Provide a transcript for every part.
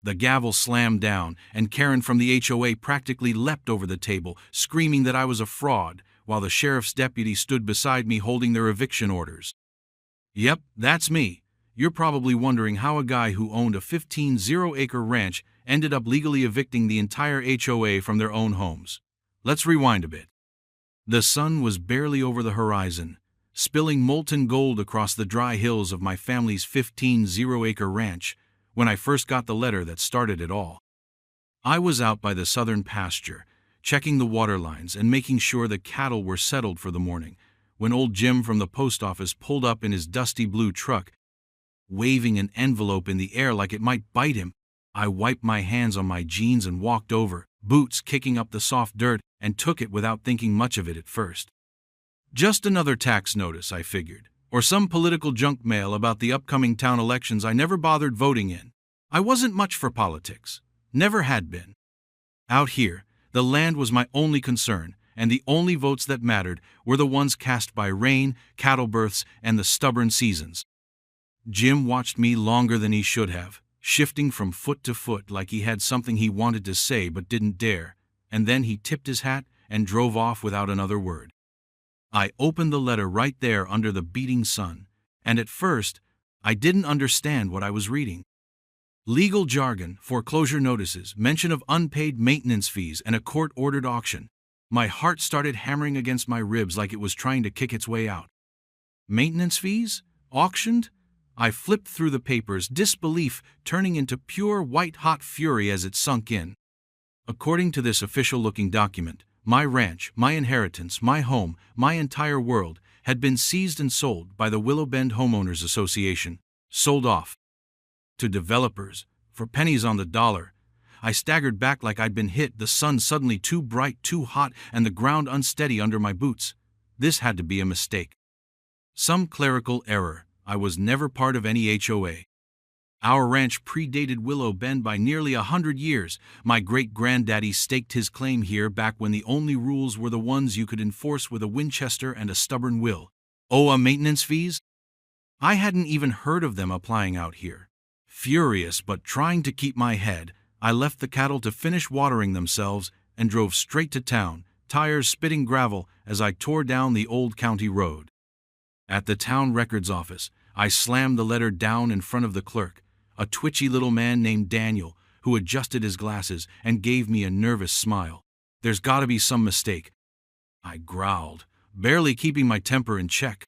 The gavel slammed down, and Karen from the HOA practically leapt over the table, screaming that I was a fraud, while the sheriff's deputy stood beside me holding their eviction orders. Yep, that's me. You're probably wondering how a guy who owned a 15-acre ranch ended up legally evicting the entire HOA from their own homes. Let's rewind a bit. The sun was barely over the horizon, spilling molten gold across the dry hills of my family's 15-acre ranch, when I first got the letter that started it all. I was out by the southern pasture, checking the water lines and making sure the cattle were settled for the morning, when old Jim from the post office pulled up in his dusty blue truck, waving an envelope in the air like it might bite him. I wiped my hands on my jeans and walked over, boots kicking up the soft dirt, and took it without thinking much of it at first. Just another tax notice, I figured, or some political junk mail about the upcoming town elections I never bothered voting in. I wasn't much for politics, never had been. Out here, the land was my only concern, and the only votes that mattered were the ones cast by rain, cattle births, and the stubborn seasons. Jim watched me longer than he should have, shifting from foot to foot like he had something he wanted to say but didn't dare, and then he tipped his hat and drove off without another word. I opened the letter right there under the beating sun, and at first, I didn't understand what I was reading. Legal jargon, foreclosure notices, mention of unpaid maintenance fees, and a court-ordered auction. My heart started hammering against my ribs like it was trying to kick its way out. Maintenance fees? Auctioned? I flipped through the papers, disbelief turning into pure white-hot fury as it sunk in. According to this official-looking document, my ranch, my inheritance, my home, my entire world had been seized and sold by the Willow Bend Homeowners Association, sold off to developers for pennies on the dollar. I staggered back like I'd been hit, the sun suddenly too bright, too hot, and the ground unsteady under my boots. This had to be a mistake. Some clerical error. I was never part of any HOA. Our ranch predated Willow Bend by nearly 100 years. My great-granddaddy staked his claim here back when the only rules were the ones you could enforce with a Winchester and a stubborn will. HOA maintenance fees? I hadn't even heard of them applying out here. Furious but trying to keep my head, I left the cattle to finish watering themselves and drove straight to town, tires spitting gravel as I tore down the old county road. At the town records office, I slammed the letter down in front of the clerk, a twitchy little man named Daniel, who adjusted his glasses and gave me a nervous smile. "There's gotta be some mistake," I growled, barely keeping my temper in check.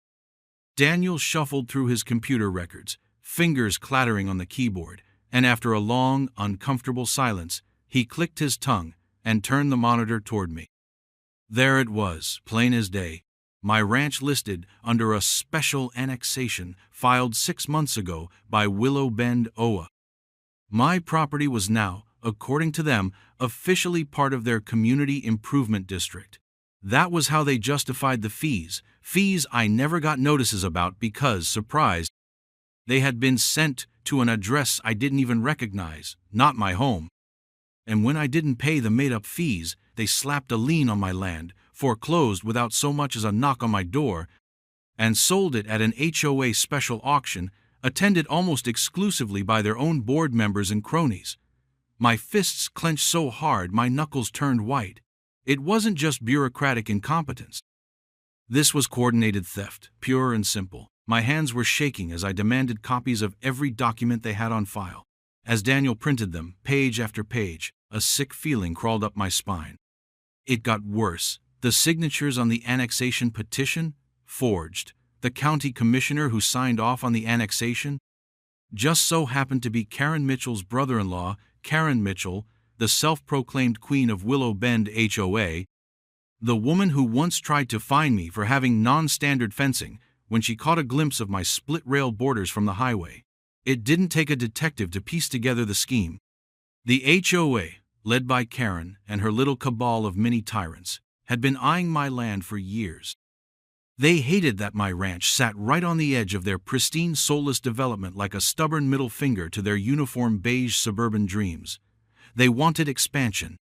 Daniel shuffled through his computer records, fingers clattering on the keyboard, and after a long, uncomfortable silence, he clicked his tongue and turned the monitor toward me. There it was, plain as day. My ranch listed under a special annexation filed 6 months ago by Willow Bend HOA. My property was now, according to them, officially part of their community improvement district. That was how they justified the fees I never got notices about because, surprise, they had been sent to an address I didn't even recognize, not my home. And when I didn't pay the made-up fees, they slapped a lien on my land, foreclosed without so much as a knock on my door, and sold it at an HOA special auction, attended almost exclusively by their own board members and cronies. My fists clenched so hard my knuckles turned white. It wasn't just bureaucratic incompetence. This was coordinated theft, pure and simple. My hands were shaking as I demanded copies of every document they had on file. As Daniel printed them, page after page, a sick feeling crawled up my spine. It got worse. The signatures on the annexation petition? Forged. The county commissioner who signed off on the annexation? Just so happened to be Karen Mitchell's brother-in-law, Karen Mitchell, the self-proclaimed queen of Willow Bend HOA, the woman who once tried to fine me for having non-standard fencing when she caught a glimpse of my split-rail borders from the highway. It didn't take a detective to piece together the scheme. The HOA, led by Karen and her little cabal of mini-tyrants, had been eyeing my land for years. They hated that my ranch sat right on the edge of their pristine, soulless development like a stubborn middle finger to their uniform beige suburban dreams. They wanted expansion.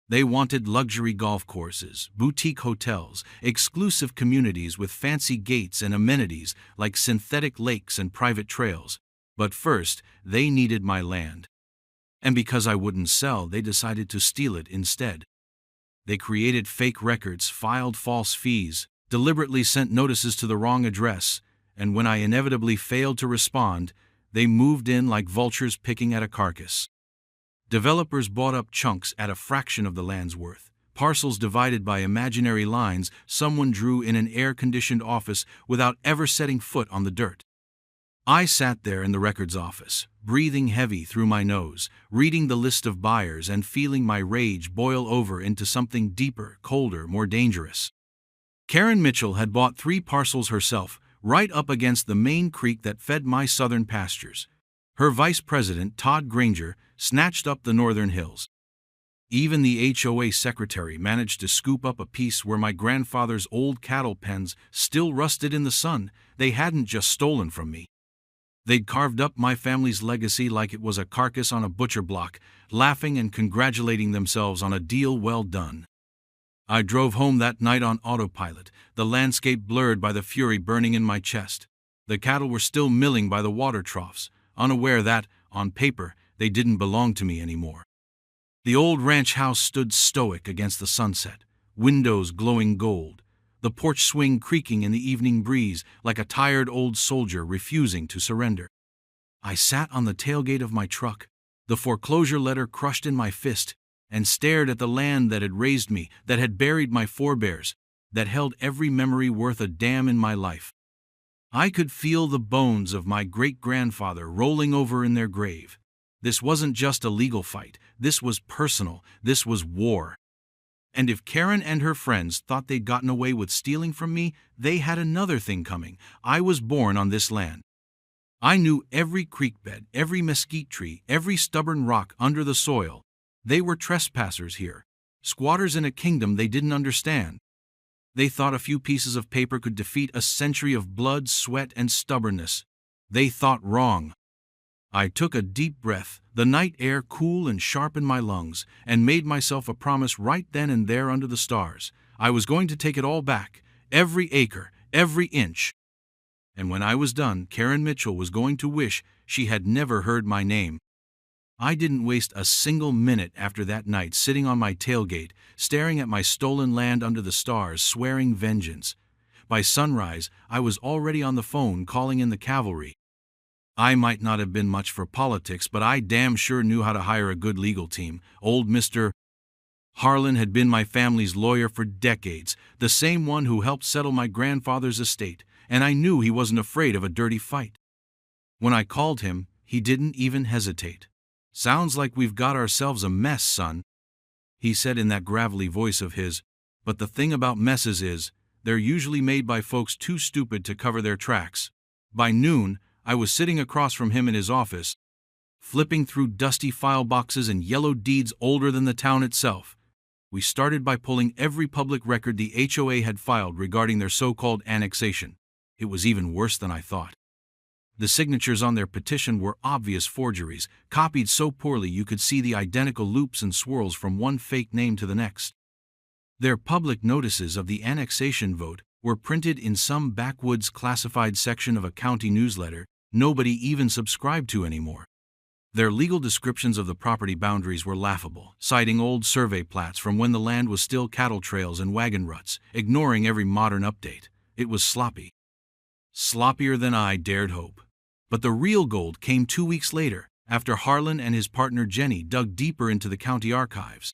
They wanted luxury golf courses, boutique hotels, exclusive communities with fancy gates and amenities like synthetic lakes and private trails. But first, they needed my land. And because I wouldn't sell, they decided to steal it instead. They created fake records, filed false fees, deliberately sent notices to the wrong address, and when I inevitably failed to respond, they moved in like vultures picking at a carcass. Developers bought up chunks at a fraction of the land's worth, parcels divided by imaginary lines someone drew in an air-conditioned office without ever setting foot on the dirt. I sat there in the records office, breathing heavy through my nose, reading the list of buyers and feeling my rage boil over into something deeper, colder, more dangerous. Karen Mitchell had bought 3 parcels herself, right up against the main creek that fed my southern pastures. Her vice president, Todd Granger, snatched up the northern hills. Even the HOA secretary managed to scoop up a piece where my grandfather's old cattle pens still rusted in the sun. They hadn't just stolen from me. They'd carved up my family's legacy like it was a carcass on a butcher block, laughing and congratulating themselves on a deal well done. I drove home that night on autopilot, the landscape blurred by the fury burning in my chest. The cattle were still milling by the water troughs, unaware that, on paper, they didn't belong to me anymore. The old ranch house stood stoic against the sunset, windows glowing gold, the porch swing creaking in the evening breeze like a tired old soldier refusing to surrender. I sat on the tailgate of my truck, the foreclosure letter crushed in my fist, and stared at the land that had raised me, that had buried my forebears, that held every memory worth a damn in my life. I could feel the bones of my great-grandfather rolling over in their grave. This wasn't just a legal fight, this was personal, this was war. And if Karen and her friends thought they'd gotten away with stealing from me, they had another thing coming. I was born on this land. I knew every creek bed, every mesquite tree, every stubborn rock under the soil. They were trespassers here, squatters in a kingdom they didn't understand. They thought a few pieces of paper could defeat a century of blood, sweat, and stubbornness. They thought wrong. I took a deep breath, the night air cool and sharp in my lungs, and made myself a promise right then and there under the stars. I was going to take it all back, every acre, every inch. And when I was done, Karen Mitchell was going to wish she had never heard my name. I didn't waste a single minute after that night sitting on my tailgate, staring at my stolen land under the stars, swearing vengeance. By sunrise, I was already on the phone calling in the cavalry. I might not have been much for politics, but I damn sure knew how to hire a good legal team. Old Mr. Harlan had been my family's lawyer for decades, the same one who helped settle my grandfather's estate, and I knew he wasn't afraid of a dirty fight. When I called him, he didn't even hesitate. "Sounds like we've got ourselves a mess, son," he said in that gravelly voice of his. "But the thing about messes is, they're usually made by folks too stupid to cover their tracks." By noon, I was sitting across from him in his office, flipping through dusty file boxes and yellow deeds older than the town itself. We started by pulling every public record the HOA had filed regarding their so-called annexation. It was even worse than I thought. The signatures on their petition were obvious forgeries, copied so poorly you could see the identical loops and swirls from one fake name to the next. Their public notices of the annexation vote were printed in some backwoods classified section of a county newsletter nobody even subscribed to anymore. Their legal descriptions of the property boundaries were laughable, citing old survey plats from when the land was still cattle trails and wagon ruts, ignoring every modern update. It was sloppy. Sloppier than I dared hope. But the real gold came 2 weeks later, after Harlan and his partner Jenny dug deeper into the county archives.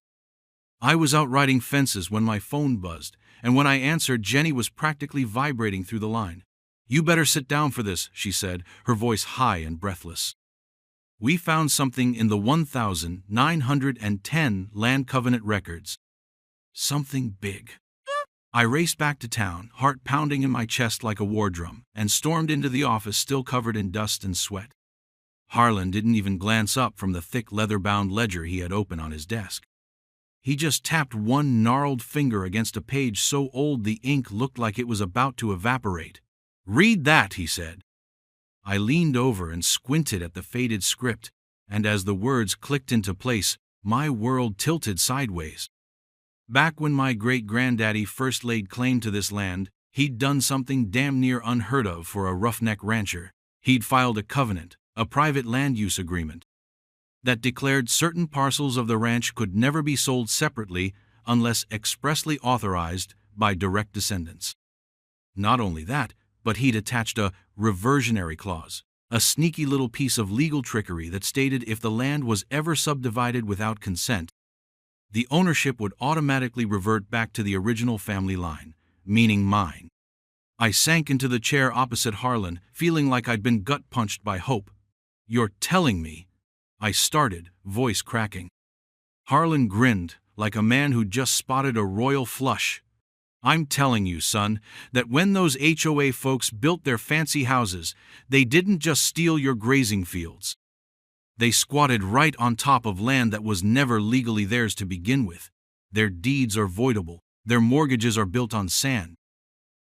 I was out riding fences when my phone buzzed, and when I answered, Jenny was practically vibrating through the line. "You better sit down for this," she said, her voice high and breathless. "We found something in the 1,910 land covenant records. Something big." I raced back to town, heart pounding in my chest like a war drum, and stormed into the office still covered in dust and sweat. Harlan didn't even glance up from the thick leather-bound ledger he had open on his desk. He just tapped one gnarled finger against a page so old the ink looked like it was about to evaporate. "Read that," he said. I leaned over and squinted at the faded script, and as the words clicked into place, my world tilted sideways. Back when my great-granddaddy first laid claim to this land, he'd done something damn near unheard of for a roughneck rancher. He'd filed a covenant, a private land use agreement. that declared certain parcels of the ranch could never be sold separately unless expressly authorized by direct descendants. Not only that, but he'd attached a reversionary clause, a sneaky little piece of legal trickery that stated if the land was ever subdivided without consent, the ownership would automatically revert back to the original family line, meaning mine. I sank into the chair opposite Harlan, feeling like I'd been gut-punched by hope. "You're telling me?" I started, voice cracking. Harlan grinned, like a man who'd just spotted a royal flush. "I'm telling you, son, that when those HOA folks built their fancy houses, they didn't just steal your grazing fields. They squatted right on top of land that was never legally theirs to begin with. Their deeds are voidable. Their mortgages are built on sand.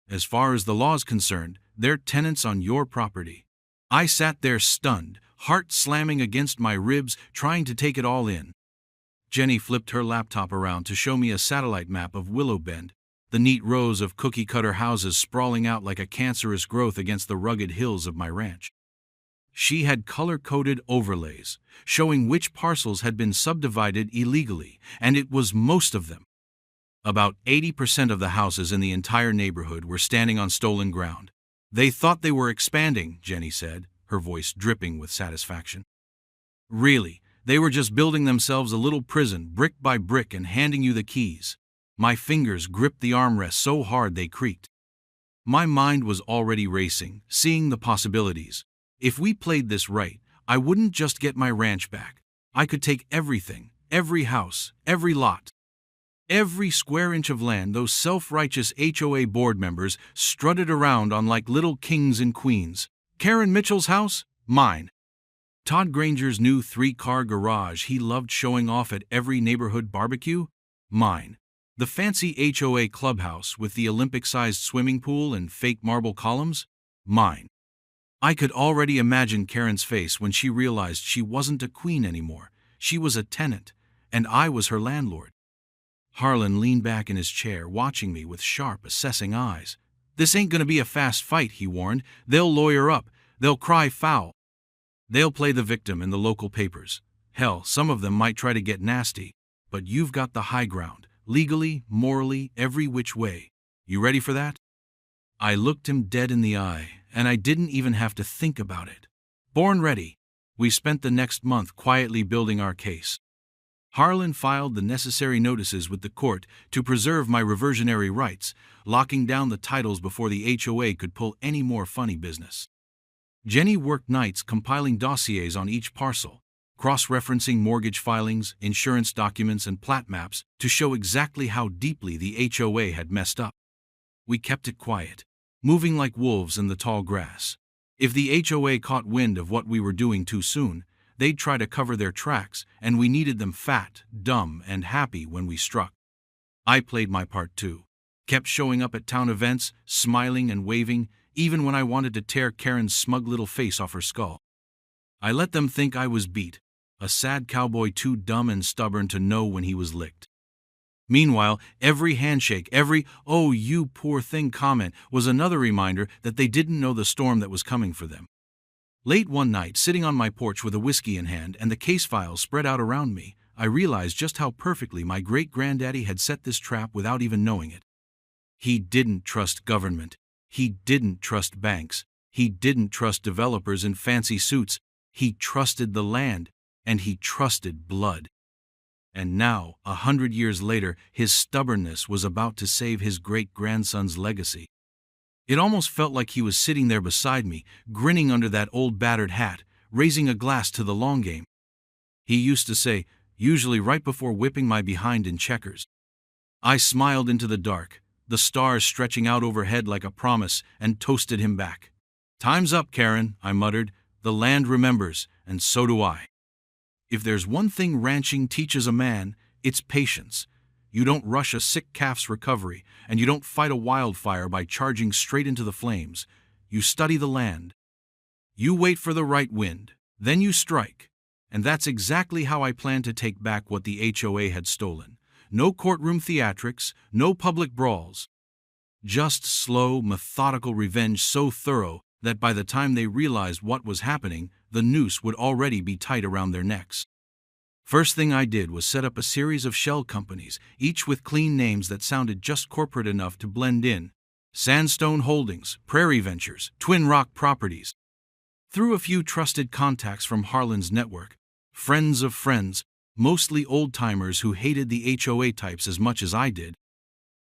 As far as the law's concerned, they're tenants on your property." I sat there stunned, heart slamming against my ribs, trying to take it all in. Jenny flipped her laptop around to show me a satellite map of Willow Bend, the neat rows of cookie-cutter houses sprawling out like a cancerous growth against the rugged hills of my ranch. She had color-coded overlays, showing which parcels had been subdivided illegally, and it was most of them. About 80% of the houses in the entire neighborhood were standing on stolen ground. "They thought they were expanding," Jenny said, her voice dripping with satisfaction. "Really, they were just building themselves a little prison, brick by brick, and handing you the keys." My fingers gripped the armrest so hard they creaked. My mind was already racing, seeing the possibilities. If we played this right, I wouldn't just get my ranch back. I could take everything, every house, every lot. Every square inch of land those self-righteous HOA board members strutted around on like little kings and queens. Karen Mitchell's house? Mine. Todd Granger's new 3-car garage he loved showing off at every neighborhood barbecue? Mine. The fancy HOA clubhouse with the Olympic-sized swimming pool and fake marble columns? Mine. I could already imagine Karen's face when she realized she wasn't a queen anymore. She was a tenant, and I was her landlord. Harlan leaned back in his chair, watching me with sharp, assessing eyes. "This ain't gonna be a fast fight," he warned. "They'll lawyer up. They'll cry foul. They'll play the victim in the local papers. Hell, some of them might try to get nasty. But you've got the high ground, legally, morally, every which way. You ready for that?" I looked him dead in the eye, and I didn't even have to think about it. Born ready. We spent the next month quietly building our case. Harlan filed the necessary notices with the court to preserve my reversionary rights, locking down the titles before the HOA could pull any more funny business. Jenny worked nights compiling dossiers on each parcel, cross-referencing mortgage filings, insurance documents, and plat maps to show exactly how deeply the HOA had messed up. We kept it quiet, moving like wolves in the tall grass. If the HOA caught wind of what we were doing too soon, they'd try to cover their tracks, and we needed them fat, dumb, and happy when we struck. I played my part too, kept showing up at town events, smiling and waving, even when I wanted to tear Karen's smug little face off her skull. I let them think I was beat, a sad cowboy too dumb and stubborn to know when he was licked. Meanwhile, every handshake, every "oh, you poor thing" comment was another reminder that they didn't know the storm that was coming for them. Late one night, sitting on my porch with a whiskey in hand and the case files spread out around me, I realized just how perfectly my great-granddaddy had set this trap without even knowing it. He didn't trust government. He didn't trust banks. He didn't trust developers in fancy suits. He trusted the land, and he trusted blood. And now, 100 years later, his stubbornness was about to save his great-grandson's legacy. It almost felt like he was sitting there beside me, grinning under that old battered hat, raising a glass to the long game. He used to say, usually right before whipping my behind in checkers. I smiled into the dark, the stars stretching out overhead like a promise, and toasted him back. "Time's up, Karen," I muttered. "The land remembers, and so do I." If there's one thing ranching teaches a man, it's patience. You don't rush a sick calf's recovery, and you don't fight a wildfire by charging straight into the flames. You study the land. You wait for the right wind, then you strike. And that's exactly how I plan to take back what the HOA had stolen. No courtroom theatrics, no public brawls. Just slow, methodical revenge so thorough that by the time they realized what was happening, the noose would already be tight around their necks. First thing I did was set up a series of shell companies, each with clean names that sounded just corporate enough to blend in. Sandstone Holdings, Prairie Ventures, Twin Rock Properties. Through a few trusted contacts from Harlan's network, friends of friends, mostly old-timers who hated the HOA types as much as I did,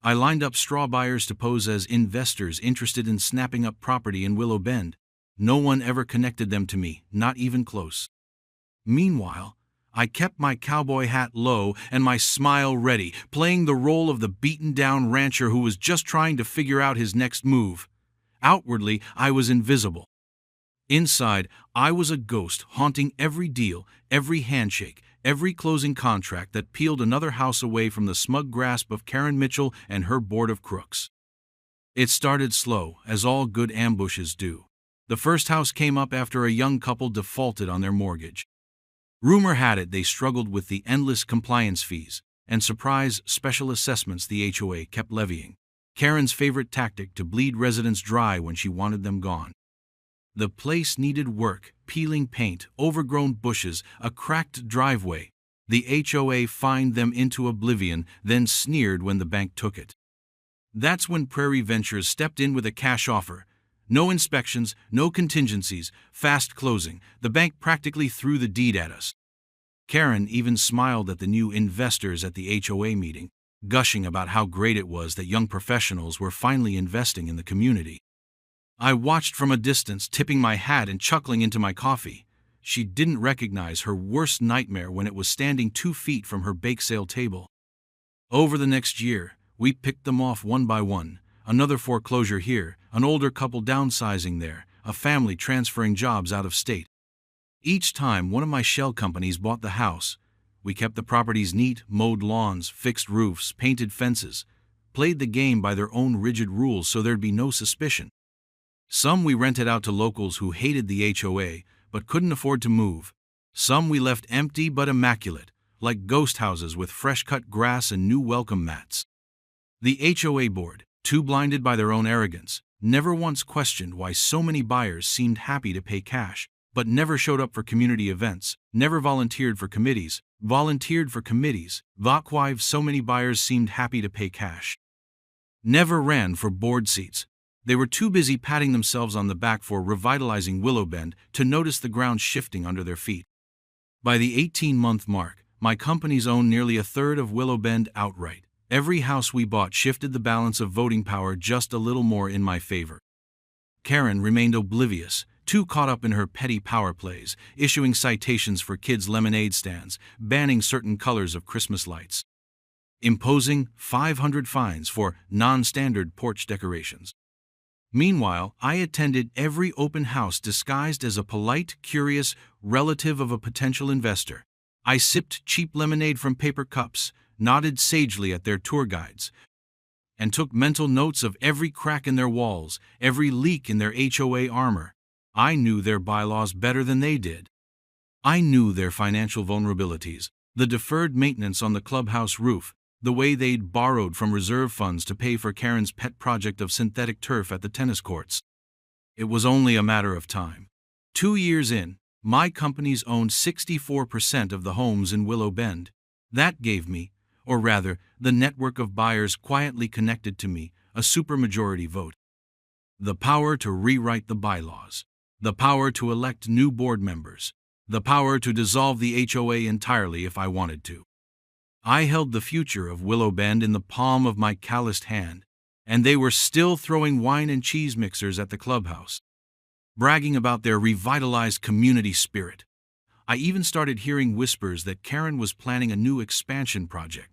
I lined up straw buyers to pose as investors interested in snapping up property in Willow Bend. No one ever connected them to me, not even close. Meanwhile, I kept my cowboy hat low and my smile ready, playing the role of the beaten-down rancher who was just trying to figure out his next move. Outwardly, I was invisible. Inside, I was a ghost haunting every deal, every handshake, every closing contract that peeled another house away from the smug grasp of Karen Mitchell and her board of crooks. It started slow, as all good ambushes do. The first house came up after a young couple defaulted on their mortgage. Rumor had it they struggled with the endless compliance fees and surprise special assessments the HOA kept levying, Karen's favorite tactic to bleed residents dry when she wanted them gone. The place needed work, peeling paint, overgrown bushes, a cracked driveway. The HOA fined them into oblivion, then sneered when the bank took it. That's when Prairie Ventures stepped in with a cash offer. No inspections, no contingencies, fast closing. The bank practically threw the deed at us. Karen even smiled at the new investors at the HOA meeting, gushing about how great it was that young professionals were finally investing in the community. I watched from a distance, tipping my hat and chuckling into my coffee. She didn't recognize her worst nightmare when it was standing 2 feet from her bake sale table. Over the next year, we picked them off one by one. Another foreclosure here, an older couple downsizing there, a family transferring jobs out of state. Each time one of my shell companies bought the house, we kept the properties neat, mowed lawns, fixed roofs, painted fences, played the game by their own rigid rules so there'd be no suspicion. Some we rented out to locals who hated the HOA but couldn't afford to move. Some we left empty but immaculate, like ghost houses with fresh-cut grass and new welcome mats. The HOA board, too blinded by their own arrogance, never once questioned why so many buyers seemed happy to pay cash, but never showed up for community events, never volunteered for committees, why so many buyers seemed happy to pay cash. Never ran for board seats. They were too busy patting themselves on the back for revitalizing Willow Bend to notice the ground shifting under their feet. By the 18-month mark, my companies owned nearly a third of Willow Bend outright. Every house we bought shifted the balance of voting power just a little more in my favor. Karen remained oblivious, too caught up in her petty power plays, issuing citations for kids' lemonade stands, banning certain colors of Christmas lights, imposing 500 fines for non-standard porch decorations. Meanwhile, I attended every open house disguised as a polite, curious relative of a potential investor. I sipped cheap lemonade from paper cups, nodded sagely at their tour guides, and took mental notes of every crack in their walls, every leak in their HOA armor. I knew their bylaws better than they did. I knew their financial vulnerabilities, the deferred maintenance on the clubhouse roof, the way they'd borrowed from reserve funds to pay for Karen's pet project of synthetic turf at the tennis courts. It was only a matter of time. 2 years in, my companies owned 64% of the homes in Willow Bend. That gave me, or rather, the network of buyers quietly connected to me, a supermajority vote. The power to rewrite the bylaws. The power to elect new board members. The power to dissolve the HOA entirely if I wanted to. I held the future of Willow Bend in the palm of my calloused hand, and they were still throwing wine and cheese mixers at the clubhouse, bragging about their revitalized community spirit. I even started hearing whispers that Karen was planning a new expansion project,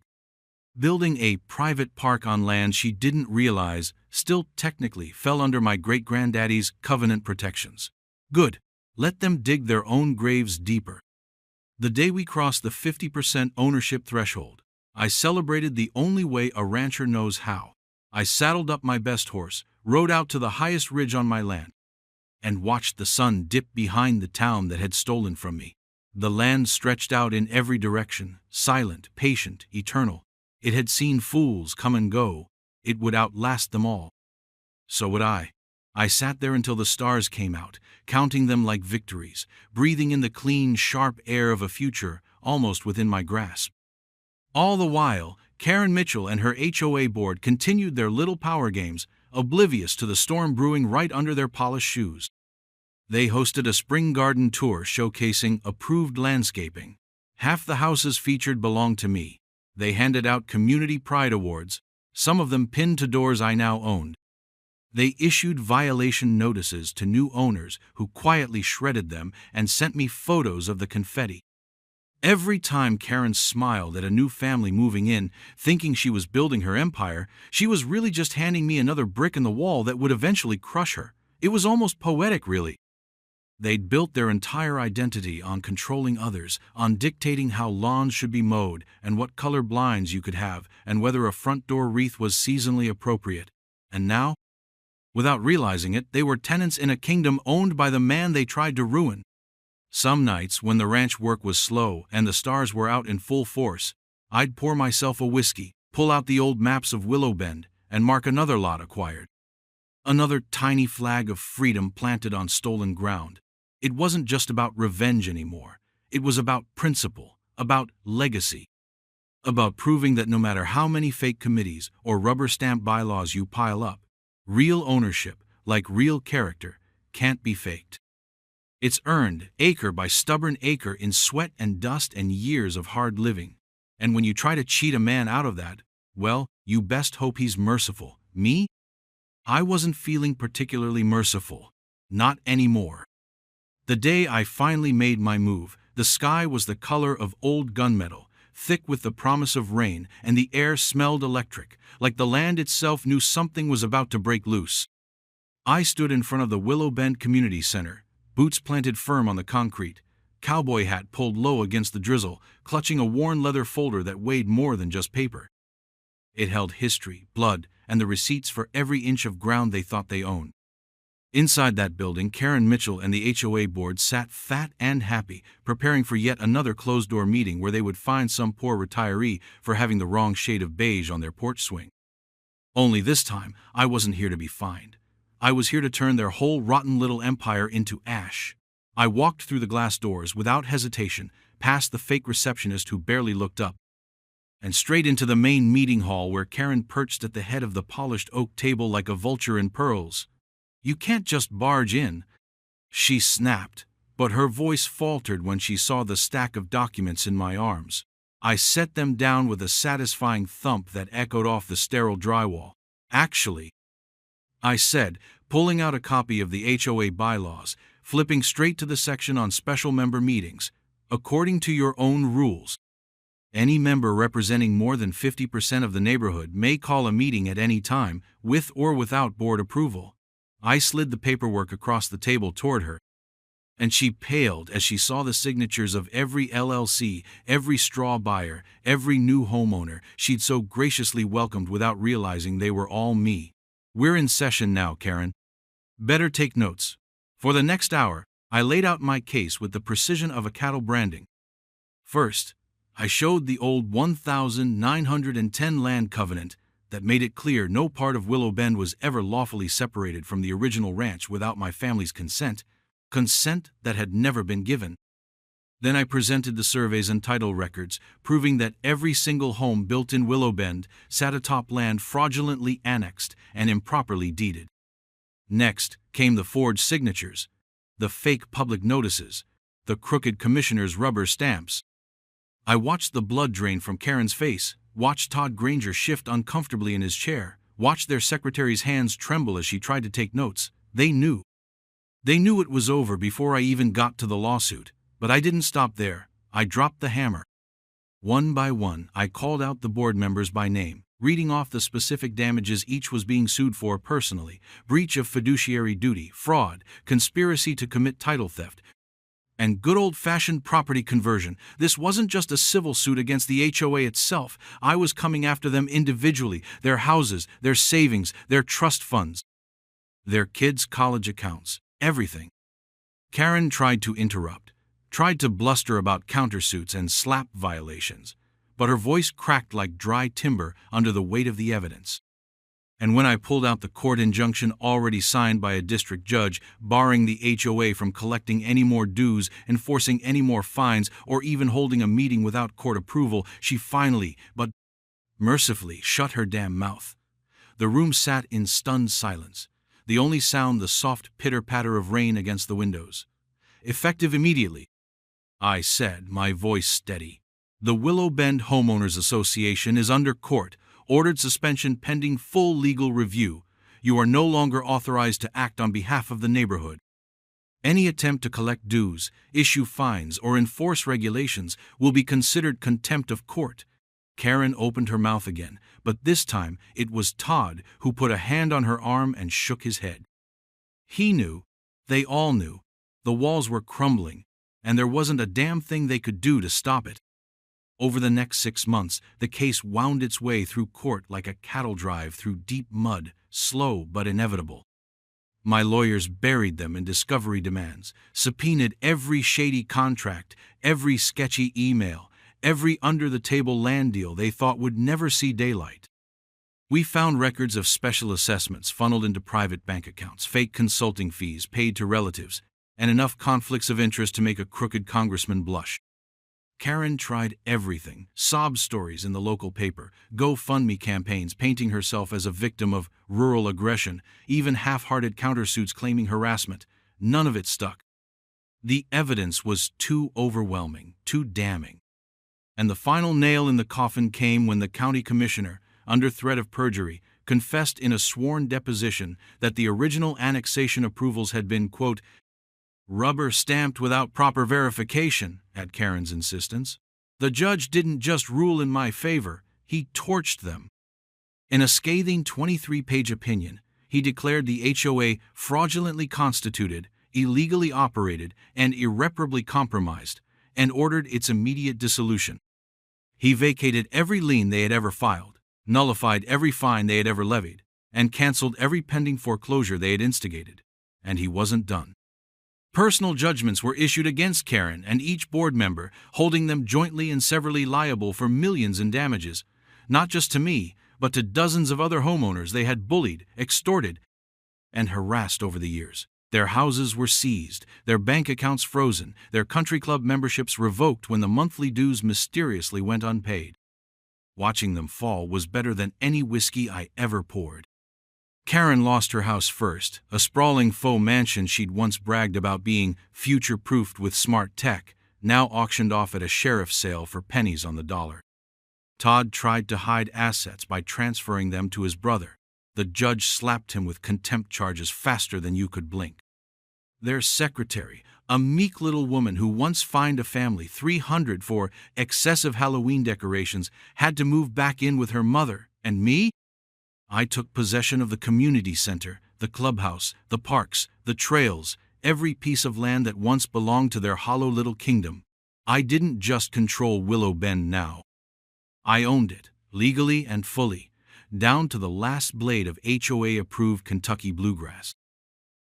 building a private park on land she didn't realize still technically fell under my great-granddaddy's covenant protections. Good, let them dig their own graves deeper. The day we crossed the 50% ownership threshold, I celebrated the only way a rancher knows how. I saddled up my best horse, rode out to the highest ridge on my land, and watched the sun dip behind the town that had stolen from me. The land stretched out in every direction, silent, patient, eternal. It had seen fools come and go. It would outlast them all. So would I. I sat there until the stars came out, counting them like victories, breathing in the clean, sharp air of a future almost within my grasp. All the while, Karen Mitchell and her HOA board continued their little power games, oblivious to the storm brewing right under their polished shoes. They hosted a spring garden tour showcasing approved landscaping. Half the houses featured belonged to me. They handed out community pride awards, some of them pinned to doors I now owned. They issued violation notices to new owners who quietly shredded them and sent me photos of the confetti. Every time Karen smiled at a new family moving in, thinking she was building her empire, she was really just handing me another brick in the wall that would eventually crush her. It was almost poetic, really. They'd built their entire identity on controlling others, on dictating how lawns should be mowed and what color blinds you could have and whether a front door wreath was seasonally appropriate. And now, without realizing it, they were tenants in a kingdom owned by the man they tried to ruin. Some nights, when the ranch work was slow and the stars were out in full force, I'd pour myself a whiskey, pull out the old maps of Willow Bend, and mark another lot acquired. Another tiny flag of freedom planted on stolen ground. It wasn't just about revenge anymore. It was about principle, about legacy, about proving that no matter how many fake committees or rubber-stamp bylaws you pile up, real ownership, like real character, can't be faked. It's earned, acre by stubborn acre, in sweat and dust and years of hard living. And when you try to cheat a man out of that, well, you best hope he's merciful. Me? I wasn't feeling particularly merciful. Not anymore. The day I finally made my move, the sky was the color of old gunmetal, thick with the promise of rain, and the air smelled electric, like the land itself knew something was about to break loose. I stood in front of the Willow Bend Community Center, boots planted firm on the concrete, cowboy hat pulled low against the drizzle, clutching a worn leather folder that weighed more than just paper. It held history, blood, and the receipts for every inch of ground they thought they owned. Inside that building, Karen Mitchell and the HOA board sat fat and happy, preparing for yet another closed-door meeting where they would fine some poor retiree for having the wrong shade of beige on their porch swing. Only this time, I wasn't here to be fined. I was here to turn their whole rotten little empire into ash. I walked through the glass doors without hesitation, past the fake receptionist who barely looked up, and straight into the main meeting hall where Karen perched at the head of the polished oak table like a vulture in pearls. "You can't just barge in," she snapped, but her voice faltered when she saw the stack of documents in my arms. I set them down with a satisfying thump that echoed off the sterile drywall. "Actually," I said, pulling out a copy of the HOA bylaws, flipping straight to the section on special member meetings, "according to your own rules, any member representing more than 50% of the neighborhood may call a meeting at any time, with or without board approval." I slid the paperwork across the table toward her, and she paled as she saw the signatures of every LLC, every straw buyer, every new homeowner she'd so graciously welcomed without realizing they were all me. "We're in session now, Karen. Better take notes." For the next hour, I laid out my case with the precision of a cattle branding. First, I showed the old 1910 land covenant that made it clear no part of Willow Bend was ever lawfully separated from the original ranch without my family's consent that had never been given. Then I presented the surveys and title records, proving that every single home built in Willow Bend sat atop land fraudulently annexed and improperly deeded. Next came the forged signatures, the fake public notices, the crooked commissioner's rubber stamps. I watched the blood drain from Karen's face, watched Todd Granger shift uncomfortably in his chair, watched their secretary's hands tremble as she tried to take notes. They knew. They knew it was over before I even got to the lawsuit, but I didn't stop there. I dropped the hammer. One by one, I called out the board members by name, reading off the specific damages each was being sued for personally: breach of fiduciary duty, fraud, conspiracy to commit title theft, and good old-fashioned property conversion. This wasn't just a civil suit against the HOA itself. I was coming after them individually, their houses, their savings, their trust funds, their kids' college accounts, everything. Karen tried to interrupt, tried to bluster about countersuits and SLAPP violations, but her voice cracked like dry timber under the weight of the evidence. And when I pulled out the court injunction already signed by a district judge, barring the HOA from collecting any more dues, enforcing any more fines, or even holding a meeting without court approval, she finally, but mercifully, shut her damn mouth. The room sat in stunned silence, the only sound the soft pitter-patter of rain against the windows. "Effective immediately," I said, my voice steady. "The Willow Bend Homeowners Association is under court, ordered suspension pending full legal review. You are no longer authorized to act on behalf of the neighborhood. Any attempt to collect dues, issue fines, or enforce regulations will be considered contempt of court." Karen opened her mouth again, but this time it was Todd who put a hand on her arm and shook his head. He knew. They all knew. The walls were crumbling, and there wasn't a damn thing they could do to stop it. Over the next 6 months, the case wound its way through court like a cattle drive through deep mud, slow but inevitable. My lawyers buried them in discovery demands, subpoenaed every shady contract, every sketchy email, every under-the-table land deal they thought would never see daylight. We found records of special assessments funneled into private bank accounts, fake consulting fees paid to relatives, and enough conflicts of interest to make a crooked congressman blush. Karen tried everything: sob stories in the local paper, GoFundMe campaigns painting herself as a victim of rural aggression, even half-hearted countersuits claiming harassment. None of it stuck. The evidence was too overwhelming, too damning. And the final nail in the coffin came when the county commissioner, under threat of perjury, confessed in a sworn deposition that the original annexation approvals had been, quote, "rubber-stamped without proper verification," at Karen's insistence. "The judge didn't just rule in my favor, he torched them." In a scathing 23-page opinion, he declared the HOA fraudulently constituted, illegally operated, and irreparably compromised, and ordered its immediate dissolution. He vacated every lien they had ever filed, nullified every fine they had ever levied, and canceled every pending foreclosure they had instigated. And he wasn't done. Personal judgments were issued against Karen and each board member, holding them jointly and severally liable for millions in damages, not just to me, but to dozens of other homeowners they had bullied, extorted, and harassed over the years. Their houses were seized, their bank accounts frozen, their country club memberships revoked when the monthly dues mysteriously went unpaid. Watching them fall was better than any whiskey I ever poured. Karen lost her house first, a sprawling faux mansion she'd once bragged about being future-proofed with smart tech, now auctioned off at a sheriff's sale for pennies on the dollar. Todd tried to hide assets by transferring them to his brother. The judge slapped him with contempt charges faster than you could blink. Their secretary, a meek little woman who once fined a family $300 for excessive Halloween decorations, had to move back in with her mother, and me? I took possession of the community center, the clubhouse, the parks, the trails, every piece of land that once belonged to their hollow little kingdom. I didn't just control Willow Bend now. I owned it, legally and fully, down to the last blade of HOA-approved Kentucky bluegrass.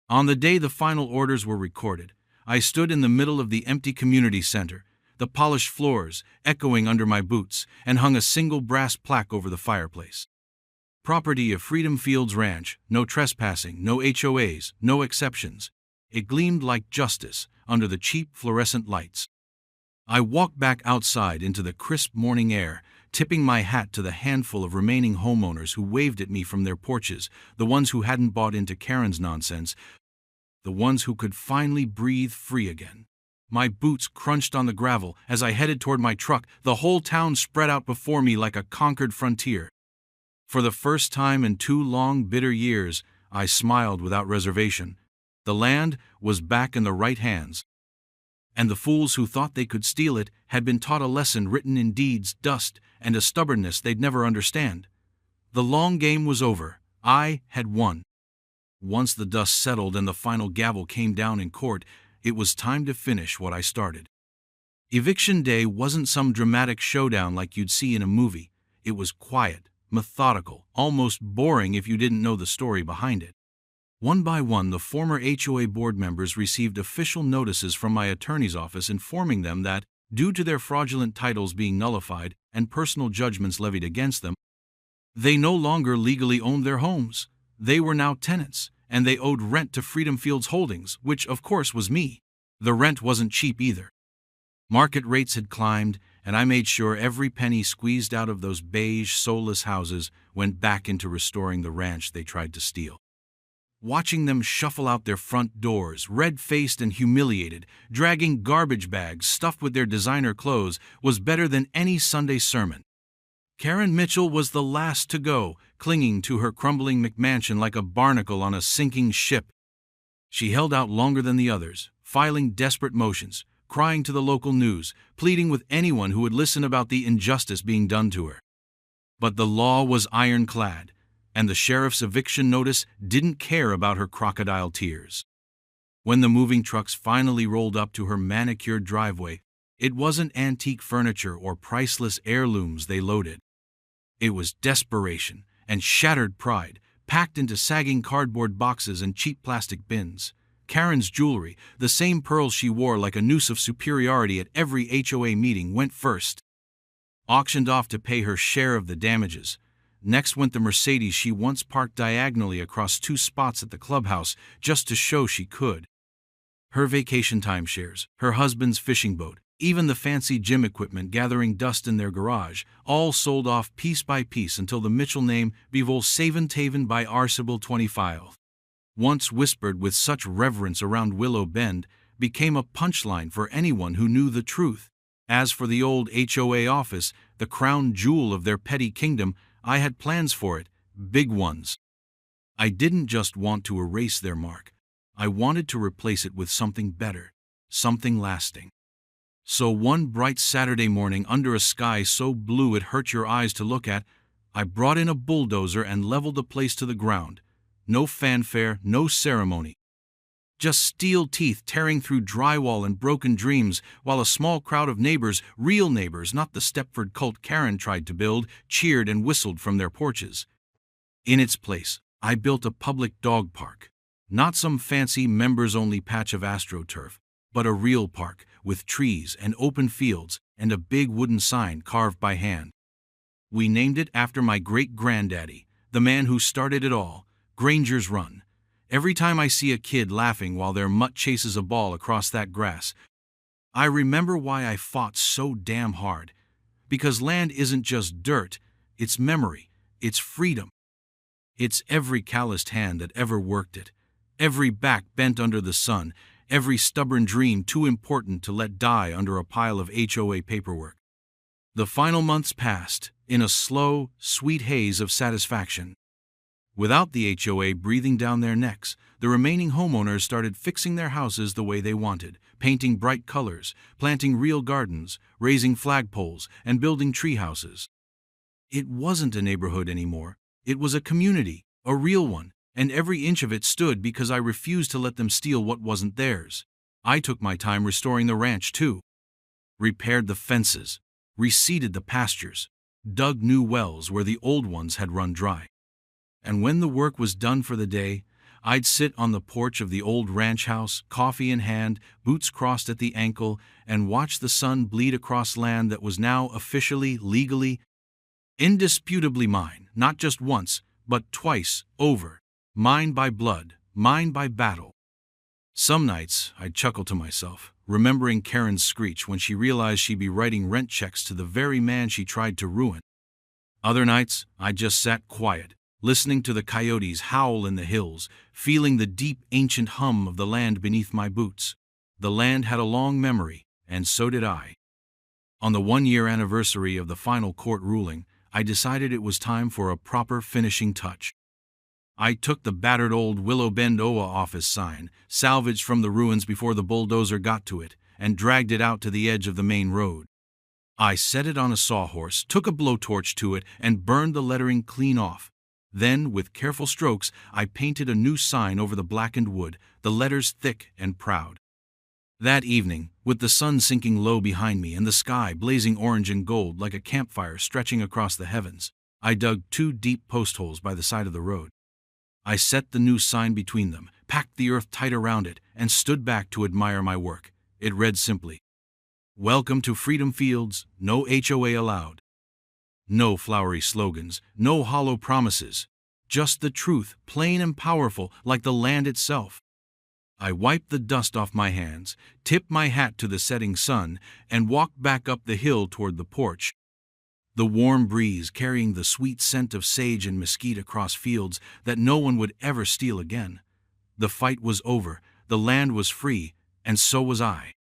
On the day the final orders were recorded, I stood in the middle of the empty community center, the polished floors echoing under my boots, and hung a single brass plaque over the fireplace. Property of Freedom Fields Ranch, no trespassing, no HOAs, no exceptions. It gleamed like justice under the cheap fluorescent lights. I walked back outside into the crisp morning air, tipping my hat to the handful of remaining homeowners who waved at me from their porches, the ones who hadn't bought into Karen's nonsense, the ones who could finally breathe free again. My boots crunched on the gravel as I headed toward my truck, the whole town spread out before me like a conquered frontier. For the first time in 2 long, bitter years, I smiled without reservation. The land was back in the right hands. And the fools who thought they could steal it had been taught a lesson written in deeds, dust, and a stubbornness they'd never understand. The long game was over. I had won. Once the dust settled and the final gavel came down in court, it was time to finish what I started. Eviction day wasn't some dramatic showdown like you'd see in a movie. It was quiet, methodical, almost boring if you didn't know the story behind it. One by one, the former HOA board members received official notices from my attorney's office informing them that, due to their fraudulent titles being nullified and personal judgments levied against them, They no longer legally owned their homes. They were now tenants, and they owed rent to Freedom Fields Holdings, which of course was me. The rent wasn't cheap either. Market rates had climbed, and I made sure every penny squeezed out of those beige, soulless houses went back into restoring the ranch they tried to steal. Watching them shuffle out their front doors, red-faced and humiliated, dragging garbage bags stuffed with their designer clothes, was better than any Sunday sermon. Karen Mitchell was the last to go, clinging to her crumbling McMansion like a barnacle on a sinking ship. She held out longer than the others, filing desperate motions, crying to the local news, pleading with anyone who would listen about the injustice being done to her. But the law was ironclad, and the sheriff's eviction notice didn't care about her crocodile tears. When the moving trucks finally rolled up to her manicured driveway, it wasn't antique furniture or priceless heirlooms they loaded. It was desperation and shattered pride, packed into sagging cardboard boxes and cheap plastic bins. Karen's jewelry, the same pearls she wore like a noose of superiority at every HOA meeting, went first, auctioned off to pay her share of the damages. Next went the Mercedes she once parked diagonally across 2 spots at the clubhouse just to show she could. Her vacation timeshares, her husband's fishing boat, even the fancy gym equipment gathering dust in their garage, all sold off piece by piece until the Mitchell name bevol Saven Taven by Arsible 25, once whispered with such reverence around Willow Bend, became a punchline for anyone who knew the truth. As for the old HOA office, the crown jewel of their petty kingdom, I had plans for it, big ones. I didn't just want to erase their mark. I wanted to replace it with something better, something lasting. So one bright Saturday morning, under a sky so blue it hurt your eyes to look at, I brought in a bulldozer and leveled the place to the ground. No fanfare, no ceremony. Just steel teeth tearing through drywall and broken dreams, while a small crowd of neighbors, real neighbors, not the Stepford cult Karen tried to build, cheered and whistled from their porches. In its place, I built a public dog park. Not some fancy members-only patch of AstroTurf, but a real park, with trees and open fields and a big wooden sign carved by hand. We named it after my great-granddaddy, the man who started it all, Granger's Run. Every time I see a kid laughing while their mutt chases a ball across that grass, I remember why I fought so damn hard. Because land isn't just dirt, it's memory, it's freedom. It's every calloused hand that ever worked it, every back bent under the sun, every stubborn dream too important to let die under a pile of HOA paperwork. The final months passed, in a slow, sweet haze of satisfaction. Without the HOA breathing down their necks, the remaining homeowners started fixing their houses the way they wanted, painting bright colors, planting real gardens, raising flagpoles, and building tree houses. It wasn't a neighborhood anymore. It was a community, a real one, and every inch of it stood because I refused to let them steal what wasn't theirs. I took my time restoring the ranch, too. Repaired the fences, reseeded the pastures, dug new wells where the old ones had run dry. And when the work was done for the day, I'd sit on the porch of the old ranch house, coffee in hand, boots crossed at the ankle, and watch the sun bleed across land that was now officially, legally, indisputably mine, not just once, but twice over. Mine by blood, mine by battle. Some nights, I'd chuckle to myself, remembering Karen's screech when she realized she'd be writing rent checks to the very man she tried to ruin. Other nights, I just sat quiet, listening to the coyotes howl in the hills, feeling the deep, ancient hum of the land beneath my boots. The land had a long memory, and so did I. On the 1-year anniversary of the final court ruling, I decided it was time for a proper finishing touch. I took the battered old Willow Bend HOA office sign, salvaged from the ruins before the bulldozer got to it, and dragged it out to the edge of the main road. I set it on a sawhorse, took a blowtorch to it, and burned the lettering clean off. Then, with careful strokes, I painted a new sign over the blackened wood, the letters thick and proud. That evening, with the sun sinking low behind me and the sky blazing orange and gold like a campfire stretching across the heavens, I dug 2 deep post holes by the side of the road. I set the new sign between them, packed the earth tight around it, and stood back to admire my work. It read simply, "Welcome to Freedom Fields, no HOA allowed." No flowery slogans, no hollow promises. Just the truth, plain and powerful, like the land itself. I wiped the dust off my hands, tipped my hat to the setting sun, and walked back up the hill toward the porch. The warm breeze carrying the sweet scent of sage and mesquite across fields that no one would ever steal again. The fight was over, the land was free, and so was I.